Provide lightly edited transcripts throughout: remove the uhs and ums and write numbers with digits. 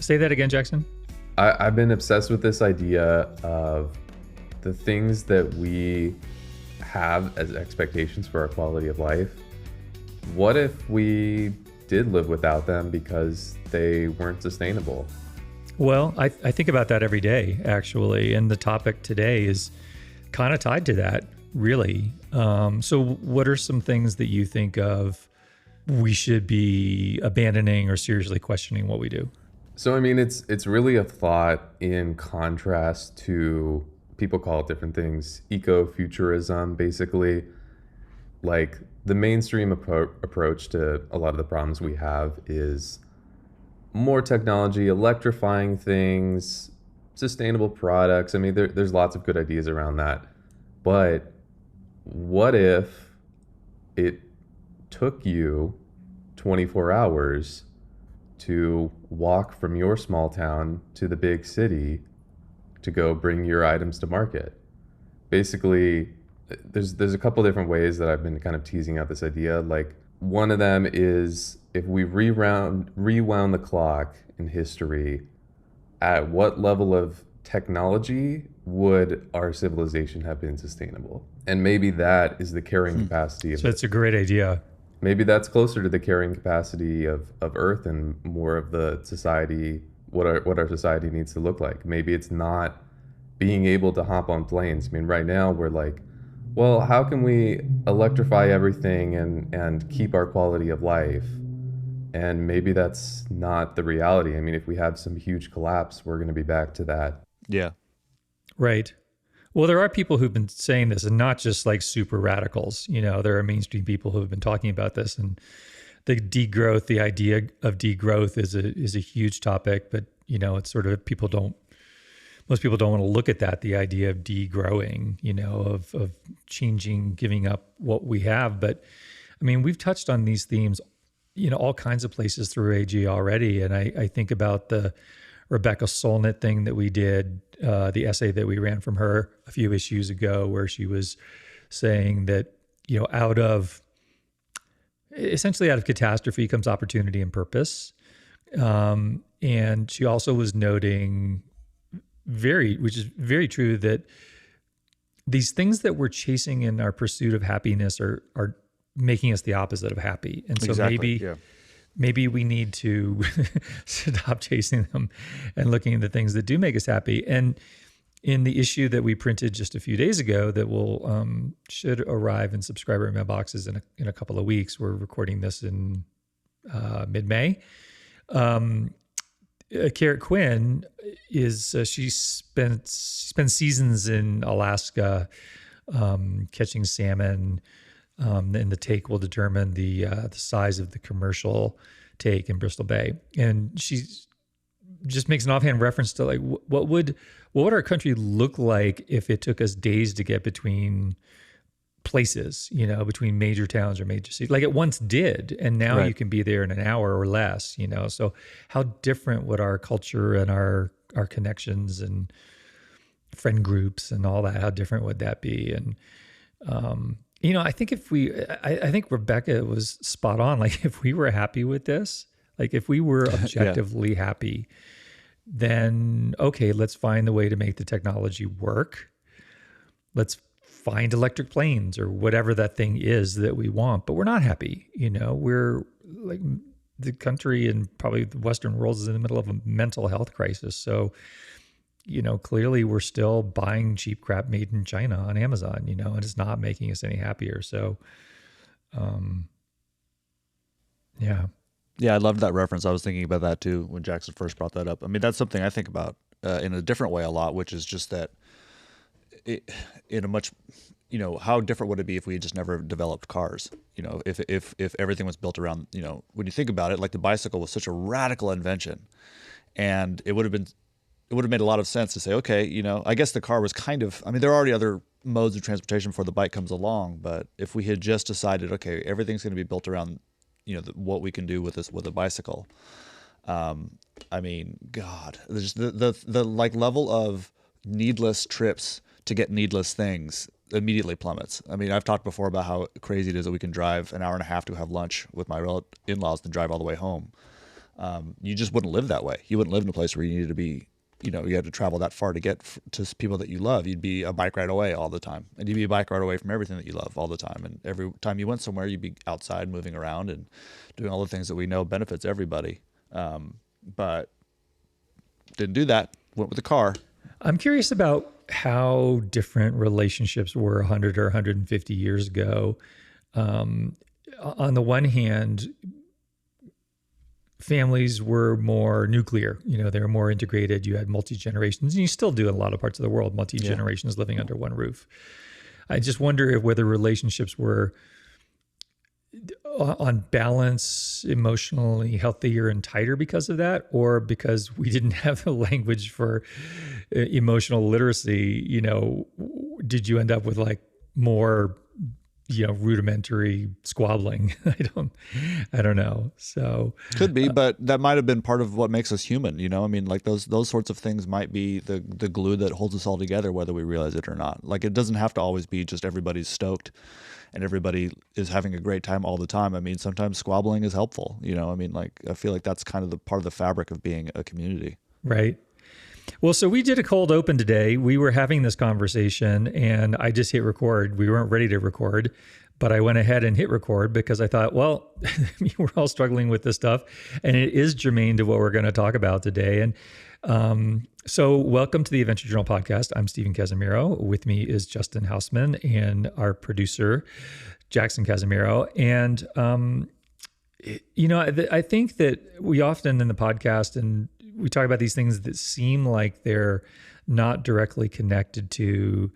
Say that again, Jackson. I've been obsessed with this idea of the things that we have as expectations for our quality of life. What if we did live without them because they weren't sustainable? Well, I think about that every day, actually. And the topic today is kind of tied to that, really. So what are some things that you think of we should be abandoning or seriously questioning what we do? So, I mean, it's really a thought in contrast to, people call it different things, eco-futurism, basically. Like, the mainstream approach to a lot of the problems we have is more technology, electrifying things, sustainable products. I mean, there's lots of good ideas around that. But what if it took you 24 hours to walk from your small town to the big city to go bring your items to market? Basically, there's a couple different ways that I've been kind of teasing out this idea. Like, one of them is, if we rewound the clock in history, at what level of technology would our civilization have been sustainable? And maybe that is the carrying capacity of So it's a great idea. maybe that's closer to the carrying capacity of Earth and more of the society, what our society needs to look like. Maybe it's not being able to hop on planes. I mean, right now we're like, well, how can we electrify everything and keep our quality of life? And maybe that's not the reality. I mean, if we have some huge collapse, we're going to be back to that. Yeah. Right. Well, there are people who've been saying this, and not just like super radicals. You know, there are mainstream people who have been talking about this, and the degrowth, the idea of degrowth is a huge topic. But you know, it's sort of most people don't want to look at that. The idea of degrowing, you know, of changing, giving up what we have. But I mean, we've touched on these themes, you know, all kinds of places through AG already, and I think about the Rebecca Solnit thing that we did, the essay that we ran from her a few issues ago, where she was saying that, you know, essentially out of catastrophe comes opportunity and purpose. And she also was noting which is very true, that these things that we're chasing in our pursuit of happiness are making us the opposite of happy. And so maybe we need to stop chasing them and looking at the things that do make us happy. And in the issue that we printed just a few days ago that will should arrive in subscriber mailboxes in a couple of weeks, we're recording this in mid-May. Carrot Quinn is she spent seasons in Alaska catching salmon. And the take will determine the size of the commercial take in Bristol Bay. And she just makes an offhand reference to, like, what would our country look like if it took us days to get between places, you know, between major towns or major cities, like it once did. And now you can be there in an hour or less, you know. So how different would our culture and our connections and friend groups and all that, how different would that be? And, you know, I think I think Rebecca was spot on. Like, if we were happy with this, like if we were objectively happy, then okay, let's find the way to make the technology work. Let's find electric planes or whatever that thing is that we want, but we're not happy. You know, we're like, the country and probably the Western world is in the middle of a mental health crisis. So, you know, clearly we're still buying cheap crap made in China on Amazon, you know, and it's not making us any happier. So, yeah. Yeah, I loved that reference. I was thinking about that too when Jackson first brought that up. I mean, that's something I think about in a different way a lot, which is just that in a much, you know, how different would it be if we had just never developed cars? You know, if everything was built around, you know, when you think about it, like the bicycle was such a radical invention, and it would have made a lot of sense to say, okay, you know, I guess the car was kind of, I mean, there are already other modes of transportation before the bike comes along, but if we had just decided, okay, everything's going to be built around, you know, what we can do with a bicycle. I mean, God, there's the like level of needless trips to get needless things immediately plummets. I mean, I've talked before about how crazy it is that we can drive an hour and a half to have lunch with my in-laws, then drive all the way home. you just wouldn't live that way. You wouldn't live in a place where you needed to be, you had to travel that far to get to people that you love. You'd be a bike ride away all the time, and you'd be a bike ride away from everything that you love all the time. And every time you went somewhere, you'd be outside moving around and doing all the things that we know benefits everybody. But didn't do that. Went with the car. I'm curious about how different relationships were 100 or 150 years ago. On the one hand, families were more nuclear. They were more integrated. You had multi-generations, and you still do in a lot of parts of the world, multi-generations living under one roof. I just wonder if whether relationships were on balance emotionally healthier and tighter because of that, or because we didn't have the language for emotional literacy. Did you end up with like more rudimentary squabbling? I don't know. So could be, but that might have been part of what makes us human. I mean, like those sorts of things might be the glue that holds us all together, whether we realize it or not. Like, it doesn't have to always be just everybody's stoked and everybody is having a great time all the time. I mean, sometimes squabbling is helpful. I mean, like, I feel like that's kind of the part of the fabric of being a community. Right. Well, so we did a cold open today. We were having this conversation and I just hit record. We weren't ready to record, but I went ahead and hit record because I thought, well, we're all struggling with this stuff and it is germane to what we're going to talk about today. And so welcome to the Adventure Journal podcast. I'm Stephen Casimiro. With me is Justin Hausman and our producer, Jackson Casimiro. And, I think that we often in the podcast and we talk about these things that seem like they're not directly connected to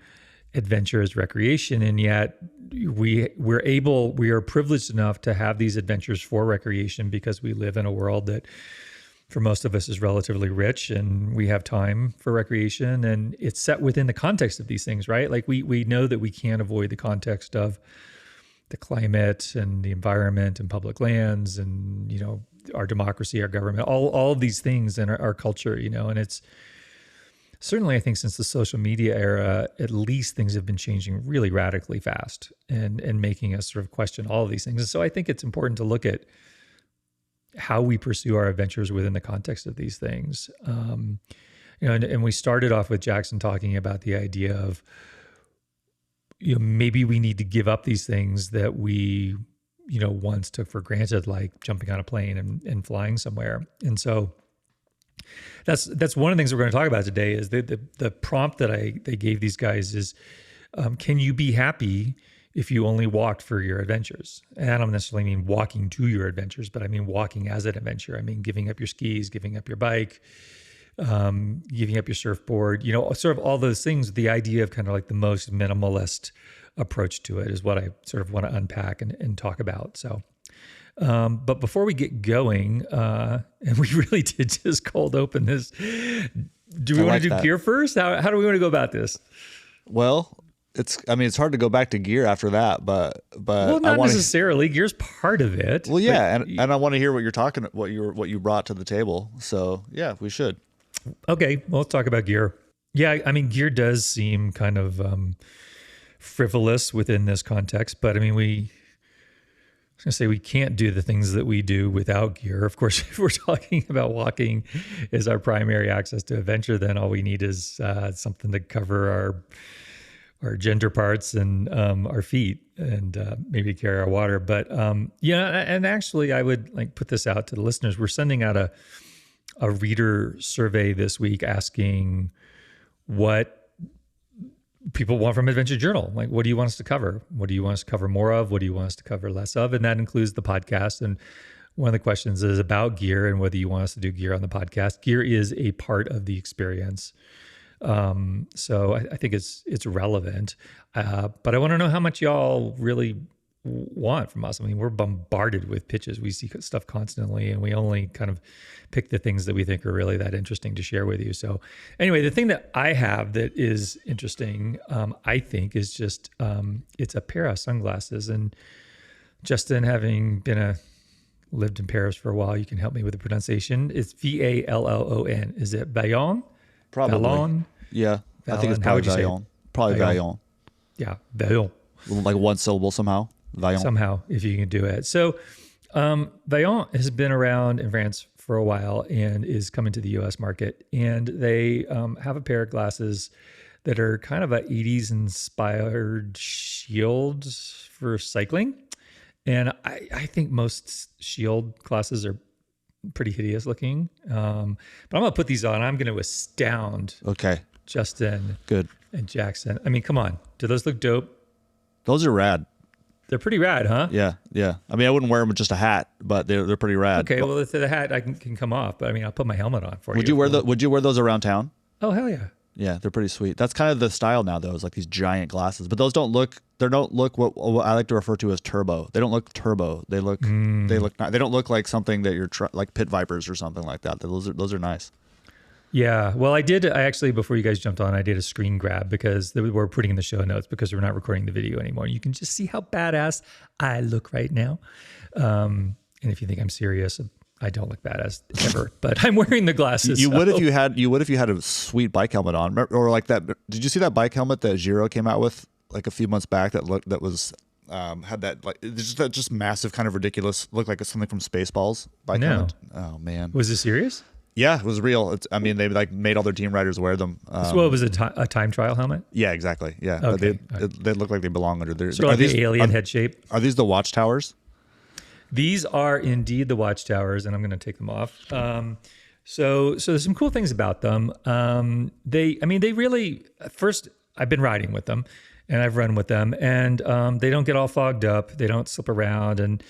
adventure as recreation. And yet we are privileged enough to have these adventures for recreation because we live in a world that for most of us is relatively rich and we have time for recreation, and it's set within the context of these things, right? Like we know that we can't avoid the context of the climate and the environment and public lands and, our democracy, our government, all of these things in our culture, and it's certainly, I think since the social media era, at least things have been changing really radically fast and making us sort of question all of these things. And so I think it's important to look at how we pursue our adventures within the context of these things. And we started off with Jackson talking about the idea of, maybe we need to give up these things that we, once took for granted, like jumping on a plane and flying somewhere. And so that's one of the things we're going to talk about today is the prompt that they gave these guys is, can you be happy if you only walked for your adventures? And I don't necessarily mean walking to your adventures, but I mean walking as an adventure. I mean, giving up your skis, giving up your bike, giving up your surfboard, sort of all those things. The idea of kind of like the most minimalist approach to it is what I sort of want to unpack and talk about. So, but before we get going, and we really did just cold open this, do we want to do gear first? How do we want to go about this? Well, it's hard to go back to gear after that, but well, not necessarily. Gear's part of it. Well, yeah, and I want to hear what you brought to the table. So yeah, we should. Okay, well, let's talk about gear. Yeah, I mean, gear does seem kind of frivolous within this context, but I mean, I was gonna say we can't do the things that we do without gear. Of course, if we're talking about walking as our primary access to adventure, then all we need is something to cover our gender parts and our feet, and maybe carry our water. But and actually, I would like put this out to the listeners. We're sending out a reader survey this week asking what people want from Adventure Journal. Like, what do you want us to cover? What do you want us to cover more of? What do you want us to cover less of? And that includes the podcast. And one of the questions is about gear and whether you want us to do gear on the podcast. Gear is a part of the experience. So I think it's relevant. But I want to know how much y'all really want from us. I mean, we're bombarded with pitches. We see stuff constantly, and we only kind of pick the things that we think are really that interesting to share with you. So anyway, the thing that I have that is interesting, I think, is just it's a pair of sunglasses. And Justin, having lived in Paris for a while, you can help me with the pronunciation. It's Vallon. Is it Vallon? Probably. Vallon? Yeah. Vallon. I think it's probably Vallon. Probably Vallon. Yeah, Vallon. Like one syllable somehow. Vallon. Somehow, if you can do it. So Vaillant has been around in France for a while and is coming to the U.S. market. And they have a pair of glasses that are kind of a 80s inspired shield for cycling. And I think most shield glasses are pretty hideous looking. But I'm going to put these on. I'm going to astound Okay. Justin Good. and Jackson. I mean, come on. Do those look dope? Those are rad. They're pretty rad, huh? Yeah. Yeah. I mean, I wouldn't wear them with just a hat, but they're pretty rad. Okay, well, the hat I can come off, but I mean, I'll put my helmet on for you. Would you wear those around town? Oh, hell yeah. Yeah, they're pretty sweet. That's kind of the style now, though. Is like these giant glasses, but those don't look. They don't look what I like to refer to as turbo. They don't look turbo. They look. They don't look like something that you're like pit vipers or something like that. Those are nice. Yeah. Well, I actually, before you guys jumped on, I did a screen grab because we're putting in the show notes because we're not recording the video anymore. You can just see how badass I look right now. And if you think I'm serious, I don't look badass ever, but I'm wearing the glasses. You would if you had a sweet bike helmet on, or like that. Did you see that bike helmet that Giro came out with like a few months back? That had that like just massive kind of ridiculous, looked like something from Spaceballs bike helmet. Oh man, was it serious? Yeah, it was real. I mean, they like made all their team riders wear them. So it was a time trial helmet? Yeah, exactly. Yeah, okay. They look like they belong under there. So are these the alien head shape? Are these the watchtowers? These are indeed the watchtowers, and I'm going to take them off. So there's some cool things about them. They really, first, I've been riding with them, and I've run with them, and they don't get all fogged up. They don't slip around, and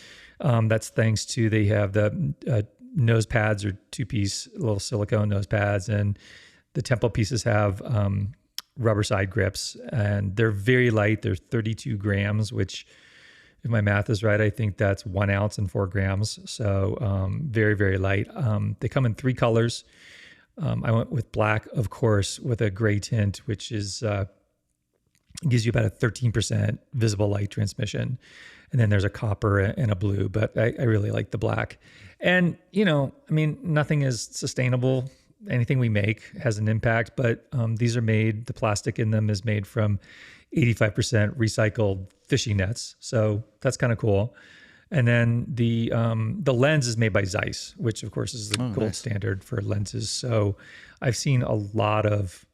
that's thanks to they have the nose pads or two-piece little silicone nose pads, and the temple pieces have rubber side grips, and they're very light. They're 32 grams, which, if my math is right, I think that's 1 ounce and 4 grams. So very, very light. They come in 3 colors. I went with black, of course, with a gray tint, which is gives you about a 13% visible light transmission. And then there's a copper and a blue, but I really like the black. And, nothing is sustainable. Anything we make has an impact, but these are made, the plastic in them is made from 85% recycled fishing nets. So that's kind of cool. And then the lens is made by Zeiss, which of course is the gold standard for lenses. So I've seen a lot of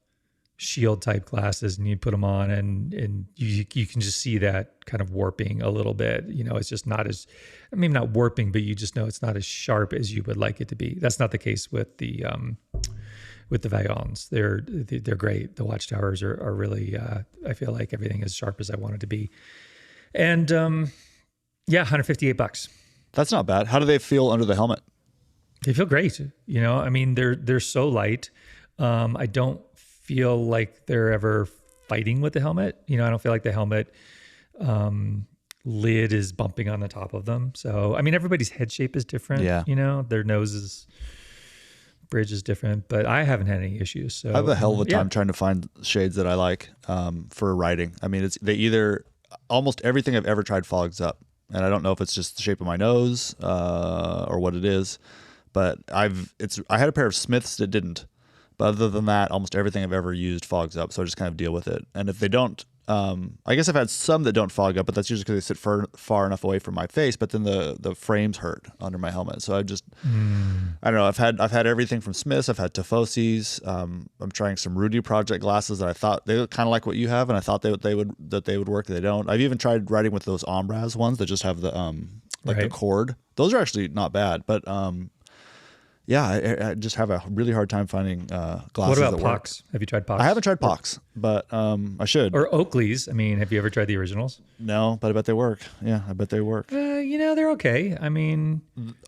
shield type glasses, and you put them on and you can just see that kind of warping a little bit. It's just not as, not warping, but you just know it's not as sharp as you would like it to be. That's not the case with the Vaillants. They're great. The watchtowers are really, I feel like everything is sharp as I want it to be. And $158. That's not bad. How do they feel under the helmet? They feel great. They're so light. I don't feel like they're ever fighting with the helmet. I don't feel like the helmet lid is bumping on the top of them. So, everybody's head shape is different. Yeah. Their noses bridge is different, but I haven't had any issues. So I have a hell of a time trying to find shades that I like for riding. Almost everything I've ever tried fogs up, and I don't know if it's just the shape of my nose or what it is, but I had a pair of Smiths that didn't, but other than that, almost everything I've ever used fogs up. So I just kind of deal with it. And if they don't, I guess I've had some that don't fog up, but that's usually because they sit far enough away from my face. But then the frames hurt under my helmet, so I just I don't know. I've had everything from Smiths. I've had Tifosis. I'm trying some Rudy Project glasses that I thought they look kind of like what you have, and I thought they would work. They don't. I've even tried riding with those Ombraz ones that just have the the cord. Those are actually not bad, but I just have a really hard time finding glasses. What about that Pox? Have you tried Pox? I haven't tried Pox, but I should. Or Oakley's. Have you ever tried the originals? No, but I bet they work. Yeah, I bet they work. They're okay.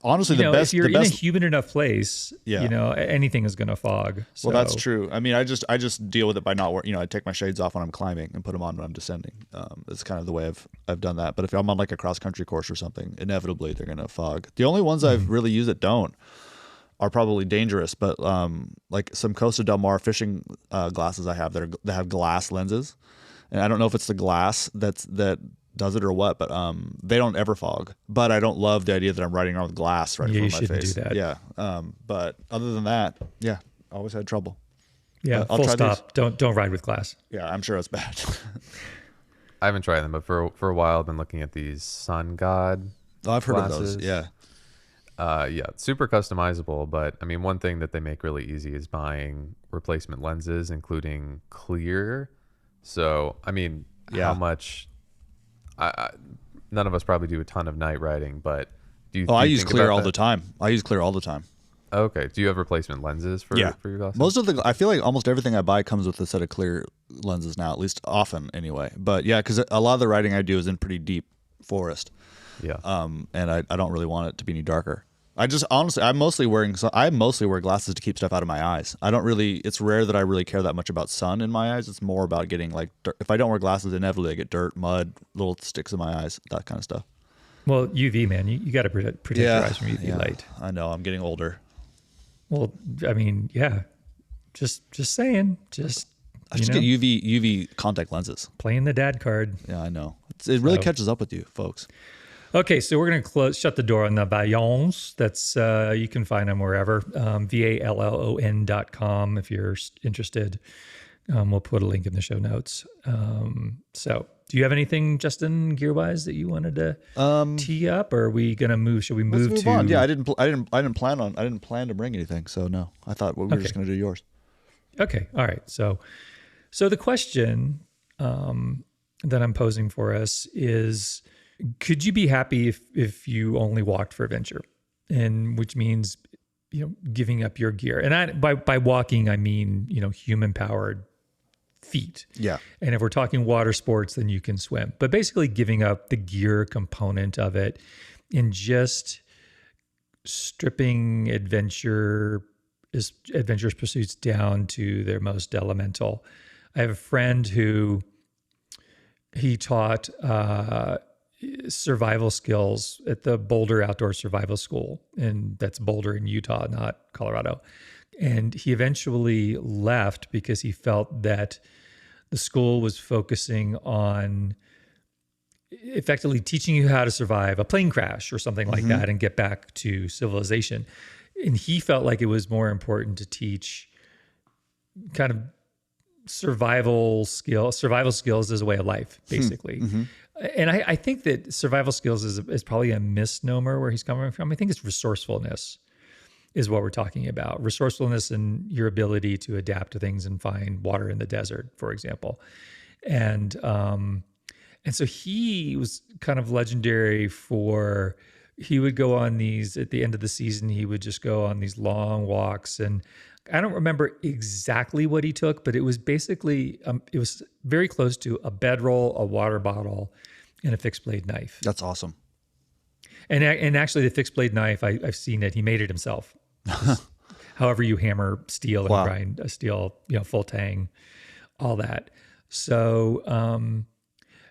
Honestly, the best. If you're in a humid enough place, anything is going to fog. So. Well, that's true. I just deal with it by not wearing. I take my shades off when I'm climbing and put them on when I'm descending. It's kind of the way I've done that. But if I'm on like a cross country course or something, inevitably they're going to fog. The only ones I've really used that don't are probably dangerous, but like some Costa Del Mar fishing glasses I have that have glass lenses, and I don't know if it's the glass that does it or what, but they don't ever fog. But I don't love the idea that I'm riding around with glass right in front of my face. Do that. Yeah, but other than that, I always had trouble. Yeah, full stop. These. Don't ride with glass. Yeah, I'm sure it's bad. I haven't tried them, but for a while I've been looking at these Sun God Oh, I've heard of those. glasses. Yeah. Yeah, super customizable, but I mean, one thing that they make really easy is buying replacement lenses, including clear. So, I mean, how Yeah. much? I none of us probably do a ton of night riding, but Oh, do I you use think clear about all that? the time. I use clear all the time. Okay, do you have replacement lenses for Yeah. your glasses? Most of the, I feel like almost everything I buy comes with a set of clear lenses now, at least often anyway. But yeah, because a lot of the riding I do is in pretty deep forest. Yeah. And I don't really want it to be any darker. I just honestly, I mostly wear glasses to keep stuff out of my eyes. I don't really, it's rare that I really care that much about sun in my eyes. It's more about getting like, if I don't wear glasses, inevitably I get dirt, mud, little sticks in my eyes, that kind of stuff. Well, UV, man, you got to protect your eyes from UV light. I know, I'm getting older. Well, I mean, yeah, just saying, I should get UV contact lenses. playing the dad card. Yeah, I know. It really catches up with you, folks. Okay, so we're going to shut the door on the Vaillons. That's you can find them wherever. VALLON.com if you're interested. We'll put a link in the show notes. So, do you have anything, Justin, gear-wise, that you wanted to tee up, or are we going to move? Should we move Let's to? on. Yeah, I didn't plan to bring anything. So no, I thought we were just going to do yours. Okay, all right. So the question that I'm posing for us is: could you be happy if you only walked for adventure, and which means giving up your gear? And by walking, I mean human powered feet. Yeah. And if we're talking water sports, then you can swim. But basically giving up the gear component of it and just stripping adventurous pursuits down to their most elemental. I have a friend who he taught survival skills at the Boulder Outdoor Survival School, and that's Boulder in Utah, not Colorado. And he eventually left because he felt that the school was focusing on effectively teaching you how to survive a plane crash or something like that and get back to civilization. And he felt like it was more important to teach kind of survival skills as a way of life, basically. And I think that survival skills is probably a misnomer where he's coming from. I think it's resourcefulness is what we're talking about. Resourcefulness and your ability to adapt to things and find water in the desert, for example. And so he was kind of legendary for, he would go on these, at the end of the season, he would just go on these long walks. And I don't remember exactly what he took, but it was basically, it was very close to a bedroll, a water bottle, and a fixed blade knife. That's awesome. And actually the fixed blade knife, I've seen it. He made it himself. However you hammer steel and grind a steel, full tang, all that. So,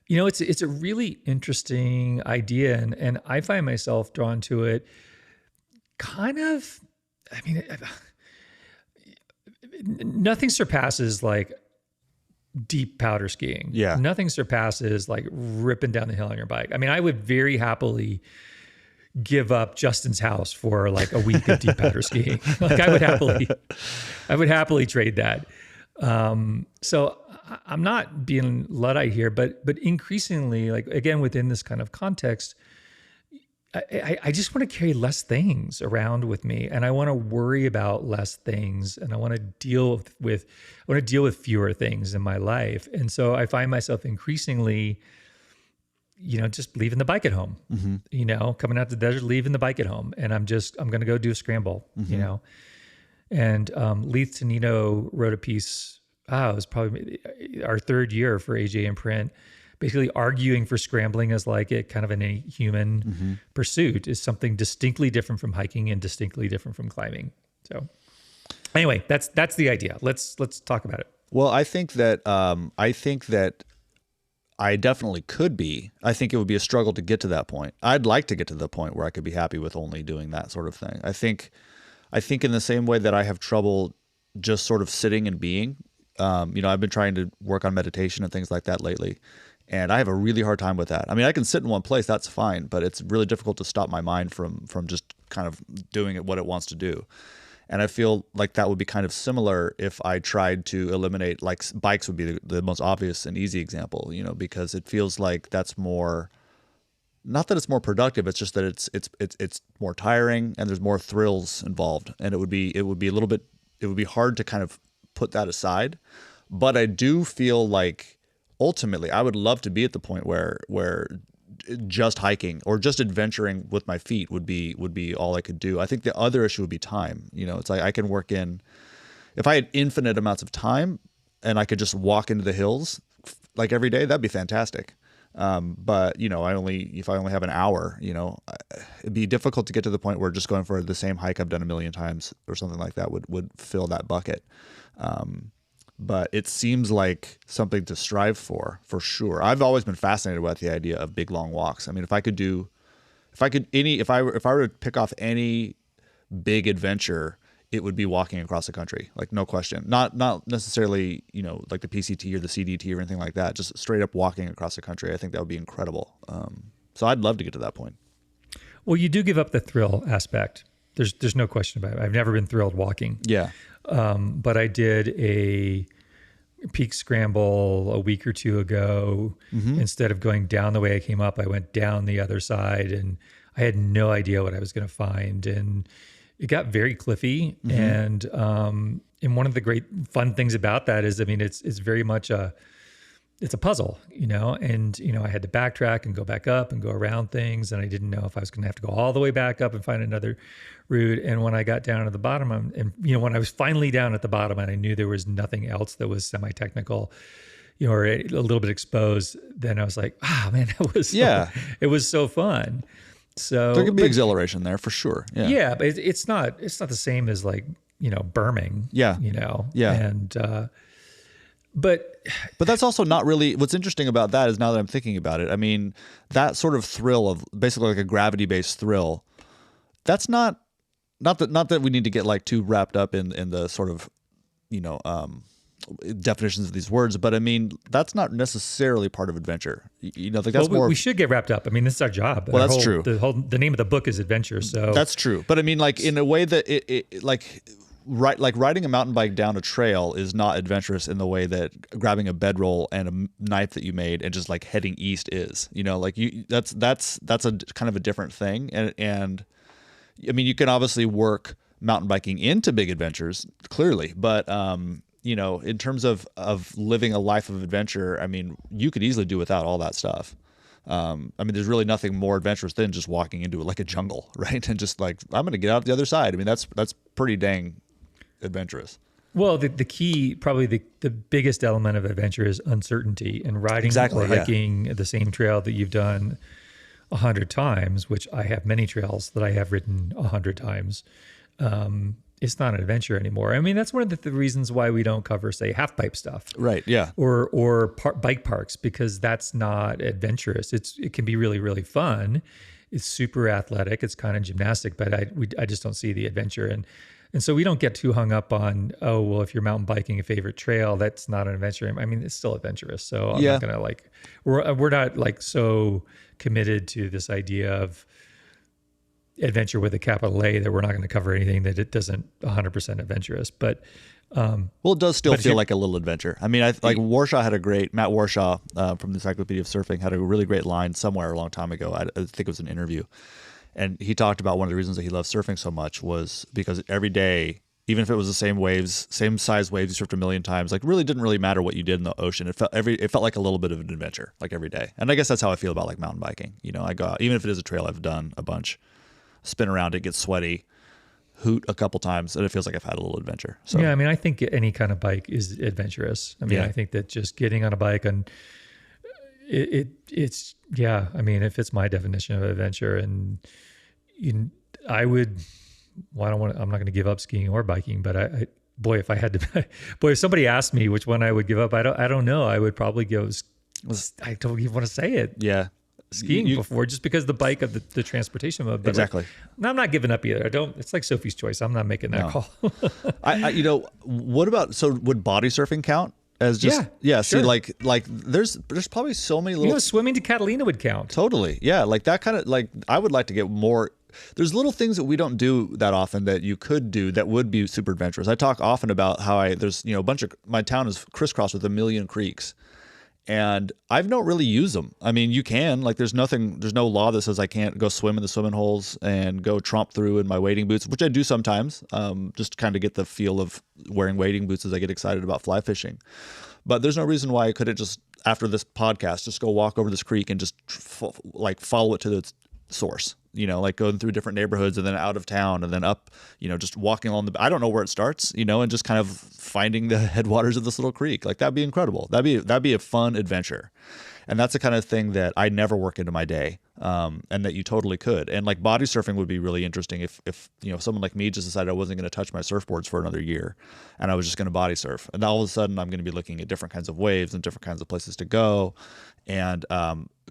it's a really interesting idea. And I find myself drawn to it kind of, I mean, nothing surpasses like deep powder skiing. Yeah. Nothing surpasses like ripping down the hill on your bike. I mean, I would very happily give up Justin's house for like a week of deep powder skiing. Like I would happily trade that. So I'm not being Luddite here, but increasingly, like again, within this kind of context, I just want to carry less things around with me, and I want to worry about less things, and I want to deal with fewer things in my life. And so I find myself increasingly, just leaving the bike at home, coming out to the desert, leaving the bike at home. And I'm going to go do a scramble, and Leith Tonino wrote a piece, it was probably our third year for AJ in print, basically arguing for scrambling as like a kind of an innate human pursuit is something distinctly different from hiking and distinctly different from climbing. So anyway, that's the idea. Let's talk about it. Well, I think that I definitely could be. I think it would be a struggle to get to that point. I'd like to get to the point where I could be happy with only doing that sort of thing. I think in the same way that I have trouble just sort of sitting and being, I've been trying to work on meditation and things like that lately, and I have a really hard time with that. I mean, I can sit in one place, that's fine, but it's really difficult to stop my mind from just kind of doing it what it wants to do. And I feel like that would be kind of similar if I tried to eliminate, like bikes would be the most obvious and easy example, because it feels like that's more not that it's more productive. It's just that it's more tiring and there's more thrills involved, and it would be a little bit, it would be hard to kind of put that aside. But I do feel like ultimately I would love to be at the point where just hiking or just adventuring with my feet would be all I could do. I think the other issue would be time. It's like I can work in, if I had infinite amounts of time and I could just walk into the hills like every day, that'd be fantastic. But if I only have an hour, it'd be difficult to get to the point where just going for the same hike I've done a million times or something like that would fill that bucket. But it seems like something to strive for sure. I've always been fascinated with the idea of big long walks. I mean, if I were to pick off any big adventure, it would be walking across the country, like no question. Not necessarily, like the PCT or the CDT or anything like that. Just straight up walking across the country. I think that would be incredible. So I'd love to get to that point. Well, you do give up the thrill aspect. There's no question about it. I've never been thrilled walking. Yeah. But I did a peak scramble a week or two ago. Mm-hmm. Instead of going down the way I came up, I went down the other side, and I had no idea what I was going to find. And it got very cliffy. Mm-hmm. And one of the great fun things about that is, I mean, it's very much it's a puzzle, and, I had to backtrack and go back up and go around things. And I didn't know if I was going to have to go all the way back up and find another route. And when I got down at the bottom, when I was finally down at the bottom and I knew there was nothing else that was semi-technical, or a little bit exposed, then I was like, man, it was so fun. So there can be exhilaration there for sure. Yeah. Yeah. But it's not the same as like, berming. Yeah. Yeah. And, but that's also not really, what's interesting about that is, now that I'm thinking about it, I mean, that sort of thrill of basically like a gravity-based thrill, that's not that we need to get like too wrapped up in the sort of, definitions of these words, but I mean, that's not necessarily part of adventure. Like that's more. We should get wrapped up. I mean, this is our job. Well, that's true. The name of the book is Adventure. So that's true. But I mean, like in a way that it like riding a mountain bike down a trail is not adventurous in the way that grabbing a bedroll and a knife that you made and just like heading east is. That's a kind of a different thing. And I mean, you can obviously work mountain biking into big adventures, clearly, but in terms of living a life of adventure, I mean, you could easily do without all that stuff. I mean, there's really nothing more adventurous than just walking into like a jungle, right? And just like, I'm going to get out the other side. I mean, that's pretty dang adventurous. Well, the key, probably the biggest element of adventure is uncertainty, and riding or hiking the same trail that you've done 100 times, which I have many trails that I have ridden 100 times. It's not an adventure anymore. I mean, that's one of the reasons why we don't cover, say, half pipe stuff, right? Yeah, or bike parks, because that's not adventurous. It can be really, really fun. It's super athletic. It's kind of gymnastic, but I just don't see the adventure, and so we don't get too hung up on, oh, well, if you're mountain biking a favorite trail, that's not an adventure. I mean, it's still adventurous. So I'm not gonna we're not like so committed to this idea of adventure with a capital A that we're not going to cover anything that it doesn't 100% adventurous. But well, it does still feel like a little adventure. I mean, Matt Warshaw from the Encyclopedia of Surfing had a really great line somewhere a long time ago. I think it was an interview, and he talked about one of the reasons that he loves surfing so much was because every day, even if it was the same waves, same size waves you surfed a million times, like really didn't really matter what you did in the ocean. It felt like a little bit of an adventure, like every day. And I guess that's how I feel about like mountain biking. I go out, even if it is a trail I've done a bunch, spin around it, get sweaty, hoot a couple times, and it feels like I've had a little adventure. So yeah, I mean, I think any kind of bike is adventurous. I mean, I think that just getting on a bike and it's I mean, it fits my definition of adventure. And I'm not going to give up skiing or biking, but if I had to, if somebody asked me which one I would give up, I don't know. I would probably go. I don't even want to say it. Yeah. Skiing before, just because the bike of the transportation mode. But exactly. I'm not giving up either. It's like Sophie's Choice. I'm not making that call. What about, so would body surfing count as just, sure. See, like there's probably so many little, swimming to Catalina would count. Totally. Yeah. Like that kind of, like, I would like to get more. There's little things that we don't do that often that you could do that would be super adventurous. I talk often about how there's, a bunch of, my town is crisscrossed with a million creeks. And I don't really use them. I mean, you can, like, there's no law that says I can't go swim in the swimming holes and go tromp through in my wading boots, which I do sometimes, just kind of get the feel of wearing wading boots as I get excited about fly fishing. But there's no reason why I couldn't just, after this podcast, just go walk over this creek and just like follow it to the source, like going through different neighborhoods and then out of town and then up, just walking along I don't know where it starts, and just kind of finding the headwaters of this little creek. Like, that'd be incredible. That'd be a fun adventure. And that's the kind of thing that I never work into my day, and that you totally could. And like, body surfing would be really interesting if someone like me just decided I wasn't going to touch my surfboards for another year, and I was just going to body surf. And all of a sudden, I'm going to be looking at different kinds of waves and different kinds of places to go, and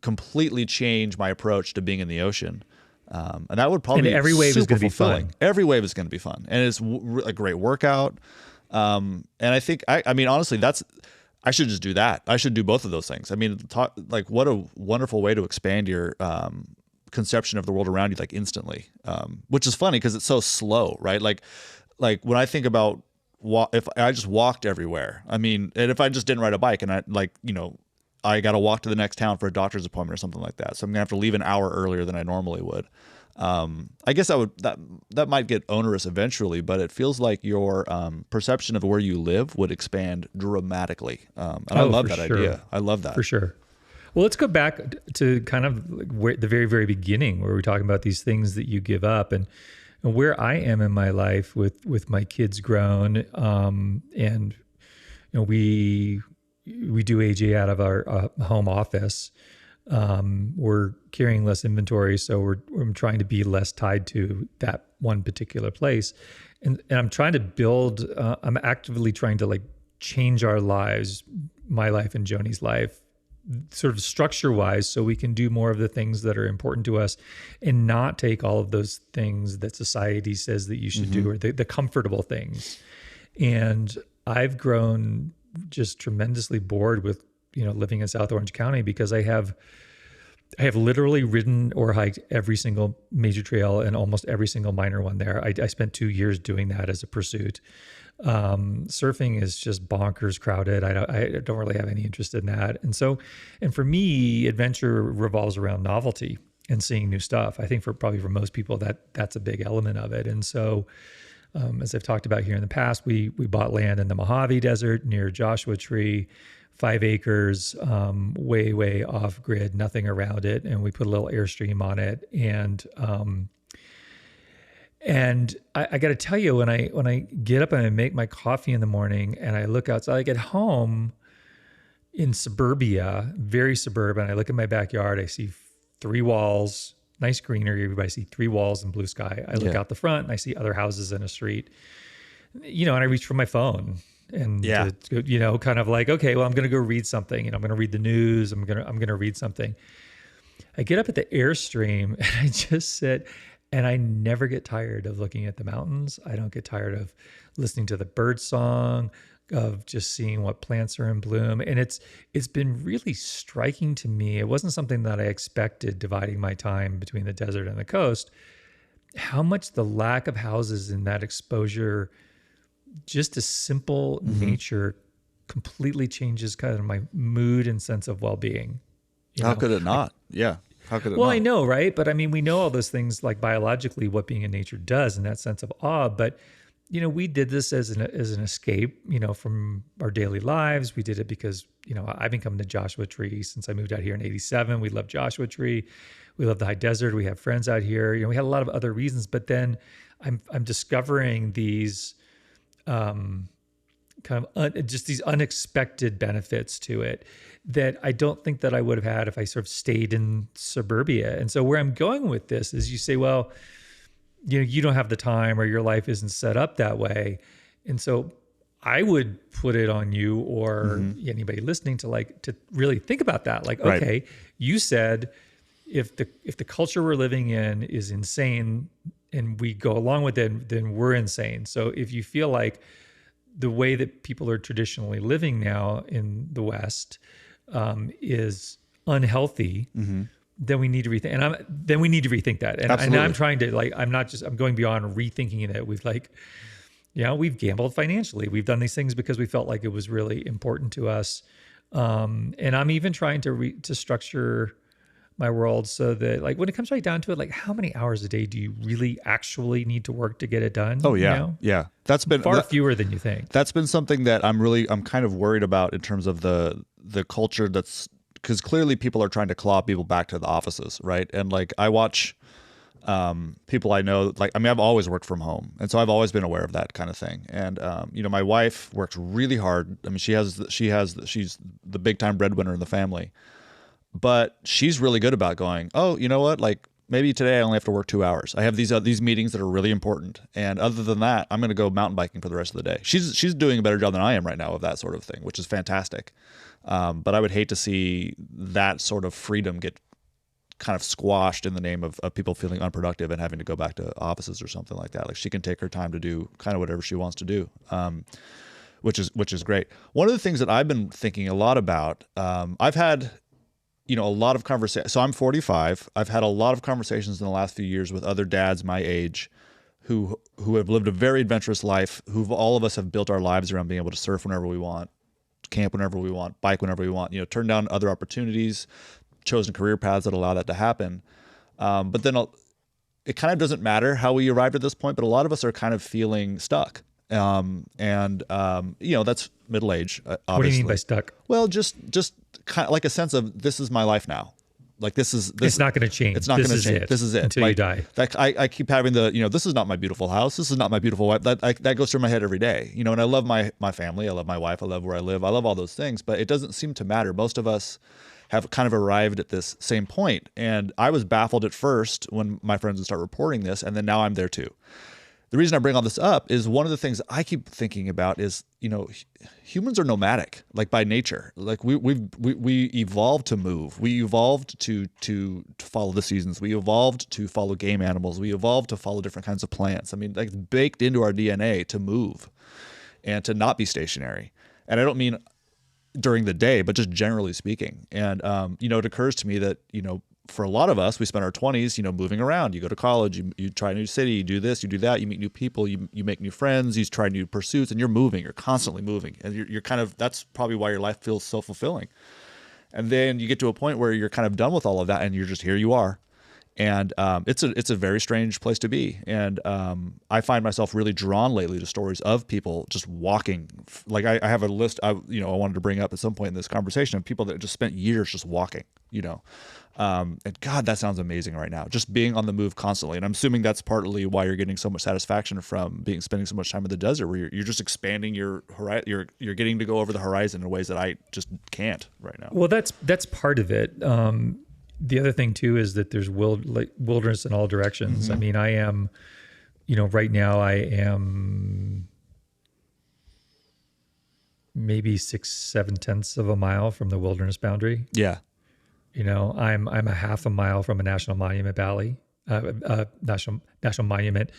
completely change my approach to being in the ocean. And that would probably and every wave is going to be fun. Every wave is going to be fun, and it's a great workout. And I think, I mean, honestly, I should just do that. I should do both of those things. I mean, like, what a wonderful way to expand your conception of the world around you, like, instantly. Which is funny because it's so slow, right? Like when I think about if I just walked everywhere, I mean, and if I just didn't ride a bike and I got to walk to the next town for a doctor's appointment or something like that, so I'm gonna have to leave an hour earlier than I normally would. I guess that might get onerous eventually, but it feels like your perception of where you live would expand dramatically. And I love that idea. I love that. For sure. Well, let's go back to kind of the very, very beginning, where we're talking about these things that you give up, and where I am in my life with my kids grown. And we do AJ out of our home office. We're carrying less inventory, so I'm trying to be less tied to that one particular place, and I'm trying to build. I'm actively trying to, like, change our lives, my life and Joni's life, sort of structure-wise, so we can do more of the things that are important to us, and not take all of those things that society says that you should do, or the comfortable things. And I've grown just tremendously bored with living in South Orange County, because I have literally ridden or hiked every single major trail and almost every single minor one there. I spent 2 years doing that as a pursuit. Surfing is just bonkers crowded. I don't really have any interest in that. And for me, adventure revolves around novelty and seeing new stuff. I think probably for most people, that's a big element of it. And so, as I've talked about here in the past, we bought land in the Mojave Desert near Joshua Tree, 5 acres, way off grid, nothing around it. And we put a little Airstream on it. And I got to tell you, when I get up and I make my coffee in the morning and I look outside, I get home in suburbia, very suburban. I look at my backyard, I see 3 walls, nice greenery. Everybody see 3 walls and blue sky. I look out the front and I see other houses in a street, and I reach for my phone. And kind of like, okay, well, I'm going to go read something, and I'm going to read the news. I'm going to read something. I get up at the Airstream and I just sit, and I never get tired of looking at the mountains. I don't get tired of listening to the bird song, of just seeing what plants are in bloom. And it's been really striking to me. It wasn't something that I expected, dividing my time between the desert and the coast, how much the lack of houses in that exposure, just a simple nature, completely changes kind of my mood and sense of well-being. How could it not? Yeah. How could it not? Well, I know, right? But I mean, we know all those things, like biologically, what being in nature does, and that sense of awe. But, we did this as an escape, from our daily lives. We did it because, I've been coming to Joshua Tree since I moved out here in '87. We love Joshua Tree. We love the high desert. We have friends out here. We had a lot of other reasons. But then I'm discovering these just these unexpected benefits to it that I don't think that I would have had if I sort of stayed in suburbia. And so where I'm going with this is, you say, well, you don't have the time, or your life isn't set up that way. And so I would put it on you, or anybody listening, to really think about that. Like, right. Okay, you said if the culture we're living in is insane and we go along with it, then we're insane. So if you feel like the way that people are traditionally living now in the West is unhealthy, then we need to rethink. And then we need to rethink that. And I'm trying to, I'm going beyond rethinking it. We've gambled financially. We've done these things because we felt like it was really important to us. And I'm even trying to structure my world so that, like, when it comes right down to it, like, how many hours a day do you really actually need to work to get it done? Oh yeah, You know, yeah. That's been far fewer than you think. that's been something that I'm kind of worried about in terms of the culture that's, because clearly people are trying to claw people back to the offices, right? And like I watch people I know, like, I mean, I've always worked from home, and so I've always been aware of that kind of thing. And you know, my wife works really hard. I mean, she's the big time breadwinner in the family, but she's really good about going, oh, you know what, like, maybe today I only have to work 2 hours. I have these meetings that are really important, and other than that, I'm going to go mountain biking for the rest of the day. She's doing a better job than I am right now of that sort of thing, which is fantastic. But I would hate to see that sort of freedom get kind of squashed in the name of people feeling unproductive and having to go back to offices or something like that. Like, she can take her time to do kind of whatever she wants to do, which is great. One of the things that I've been thinking a lot about, I've had, you know, a lot of conversations. So I'm 45. I've had a lot of conversations in the last few years with other dads my age who have lived a very adventurous life, all of us have built our lives around being able to surf whenever we want, camp whenever we want, bike whenever we want, you know, turn down other opportunities, chosen career paths that allow that to happen. But then it kind of doesn't matter how we arrived at this point, but a lot of us are kind of feeling stuck. You know, that's middle age, obviously. What do you mean by stuck? Well, just kind of like a sense of, this is my life now. Like, this. It's not going to change. It's not going to change. It this is it until like, you die. Like, I keep having you know, this is not my beautiful house. This is not my beautiful wife. That goes through my head every day. You know, and I love my family. I love my wife. I love where I live. I love all those things, but it doesn't seem to matter. Most of us have kind of arrived at this same point. And I was baffled at first when my friends would start reporting this, and then now I'm there too. The reason I bring all this up is one of the things I keep thinking about is, you know, humans are nomadic, like, by nature. Like, we evolved to move. We evolved to follow the seasons. We evolved to follow game animals. We evolved to follow different kinds of plants. I mean, like, it's baked into our DNA to move and to not be stationary. And I don't mean during the day, but just generally speaking. And you know, it occurs to me that, you know, for a lot of us, we spend our 20s, you know, moving around. You go to college, you try a new city, you do this, you do that, you meet new people, you make new friends, you try new pursuits, and you're moving. You're constantly moving, and you're kind of, that's probably why your life feels so fulfilling. And then you get to a point where you're kind of done with all of that, and you're just, here you are. And it's a very strange place to be. And I find myself really drawn lately to stories of people just walking. Like, I have a list I wanted to bring up at some point in this conversation of people that just spent years just walking, you know. And God, that sounds amazing right now, just being on the move constantly. And I'm assuming that's partly why you're getting so much satisfaction from spending so much time in the desert, where you're just expanding your horizon. You're getting to go over the horizon in ways that I just can't right now. Well, that's part of it. The other thing too is that there's wilderness in all directions. Mm-hmm. I mean, I am, you know, right now I am maybe 6/7 of a mile from the wilderness boundary. Yeah. You know, I'm a half a mile from a national monument national monument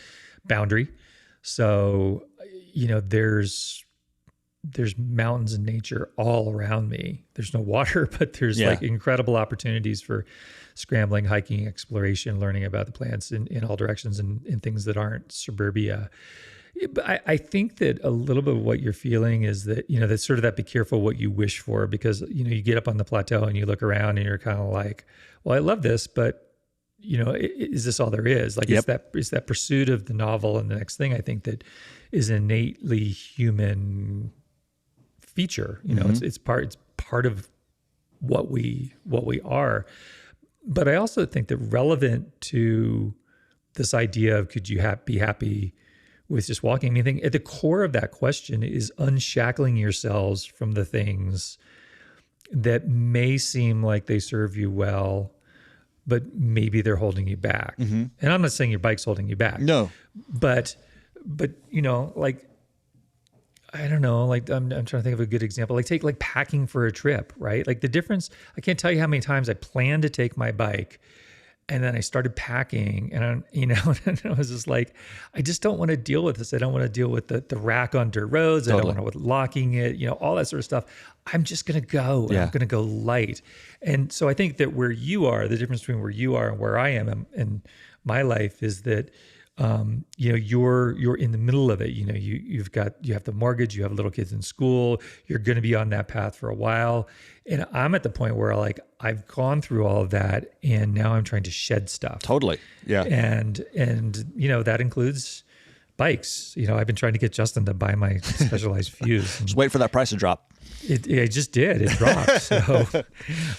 boundary. So, you know, there's mountains and nature all around me. There's no water, but there's like incredible opportunities for scrambling, hiking, exploration, learning about the plants in all directions and things that aren't suburbia. But I think that a little bit of what you're feeling is that, you know, that's sort of that be careful what you wish for, because, you know, you get up on the plateau and you look around and you're kind of like, well, I love this, but, you know, is this all there is? Like, it's that pursuit of the novel and the next thing, I think, that is an innately human feature. You know, mm-hmm. it's part of what we are. But I also think that relevant to this idea of, could you be happy with just walking? I mean, at the core of that question is unshackling yourselves from the things that may seem like they serve you well, but maybe they're holding you back. Mm-hmm. And I'm not saying your bike's holding you back. No. But you know, like, I don't know, like, I'm trying to think of a good example. Like, take like packing for a trip, right? Like, the difference, I can't tell you how many times I planned to take my bike, and then I started packing, and and I was just like, I just don't want to deal with this. I don't want to deal with the rack on dirt roads. Totally. I don't want to with locking it, you know, all that sort of stuff. I'm just going to go. Yeah. I'm going to go light. And so I think that where you are, the difference between where you are and where I am in my life is that you're in the middle of it. You have the mortgage, you have little kids in school, you're going to be on that path for a while. And I'm at the point where like I've gone through all of that, and now I'm trying to shed stuff. Totally. Yeah. And that includes bikes. I've been trying to get Justin to buy my Specialized fuse. Just wait for that price to drop. It just did. It dropped. So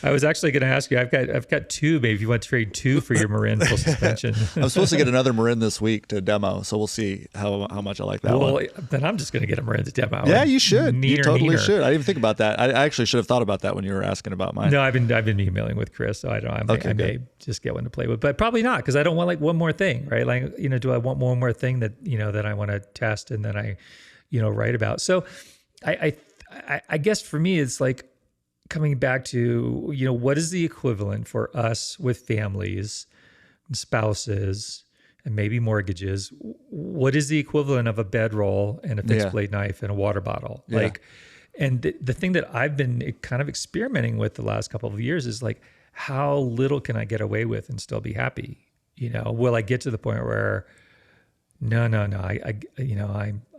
I was actually going to ask you. I've got two. Maybe if you want to trade two for your Marin full suspension. I'm supposed to get another Marin this week to demo, so we'll see how much I like that one. Well, then I'm just going to get a Marin to demo. Yeah, you should. You totally neener. should. I didn't even think about that. I actually should have thought about that when you were asking about mine. No, I've been emailing with Chris, so I don't. I may just get one to play with, but probably not, because I don't want like one more thing, right? Like do I want one more thing that that I want to test and then I write about? So I guess for me, it's like coming back to, what is the equivalent for us with families, spouses, and maybe mortgages? What is the equivalent of a bedroll and a fixed blade knife and a water bottle? Yeah. Like, and the thing that I've been kind of experimenting with the last couple of years is like, how little can I get away with and still be happy? Will I get to the point where no, I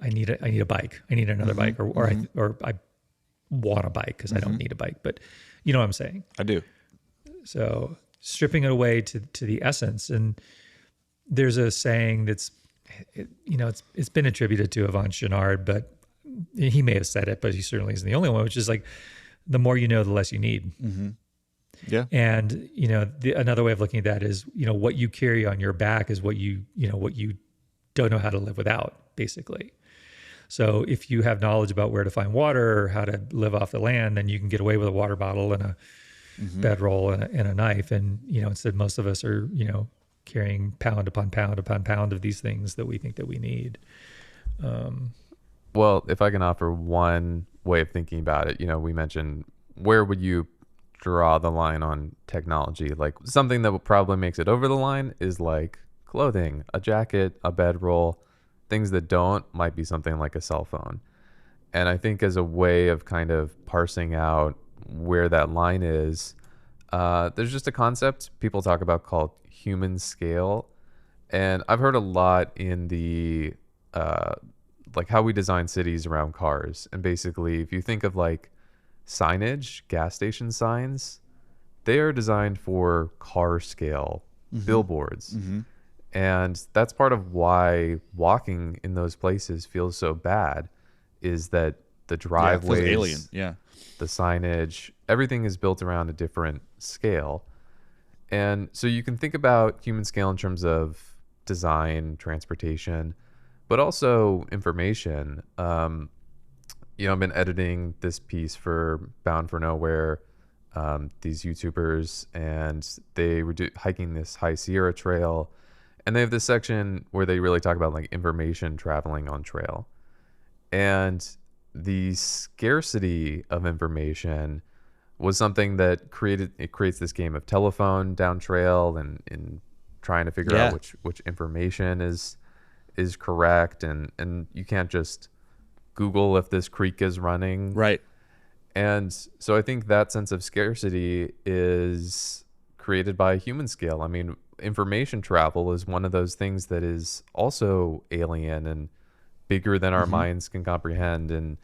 need a bike. I need another bike, or I want a bike because I don't need a bike. But you know what I'm saying? I do. So stripping it away to the essence. And there's a saying that's, it's been attributed to Yvon Chouinard, but he may have said it, but he certainly isn't the only one, which is like, the more you know, the less you need. Mm-hmm. Yeah. And, another way of looking at that is, what you carry on your back is what you don't know how to live without, basically. So if you have knowledge about where to find water or how to live off the land, then you can get away with a water bottle and a bedroll and a knife. And, instead most of us are, carrying pound upon pound upon pound of these things that we think that we need. Well, if I can offer one way of thinking about it, we mentioned, where would you draw the line on technology? Like, something that probably makes it over the line is like clothing, a jacket, a bedroll. Things that don't might be something like a cell phone. And I think as a way of kind of parsing out where that line is, there's just a concept people talk about called human scale. And I've heard a lot in the like how we design cities around cars. And basically, if you think of like signage, gas station signs, they are designed for car scale billboards. And that's part of why walking in those places feels so bad, is that the driveways, alien. Yeah. the signage, everything is built around a different scale. And so you can think about human scale in terms of design, transportation, but also information. I've been editing this piece for Bound for Nowhere, these YouTubers, and they were hiking this High Sierra trail. And they have this section where they really talk about like information traveling on trail. And the scarcity of information was something that creates this game of telephone down trail and trying to figure out which information is correct. And you can't just Google if this creek is running. Right. And so I think that sense of scarcity is created by human scale. I mean, information travel is one of those things that is also alien and bigger than our minds can comprehend. And,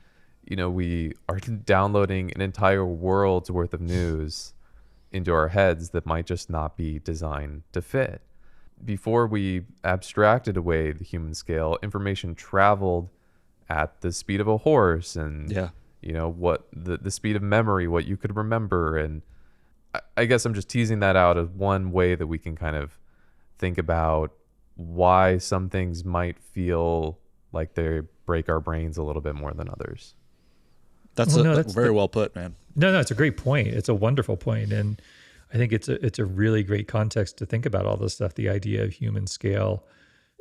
we are downloading an entire world's worth of news into our heads that might just not be designed to fit. Before we abstracted away the human scale, information traveled at the speed of a horse and, what the speed of memory, what you could remember. And I guess I'm just teasing that out as one way that we can kind of think about why some things might feel like they break our brains a little bit more than others. That's very well put, man. No, it's a great point. It's a wonderful point. And I think it's a really great context to think about all this stuff, the idea of human scale.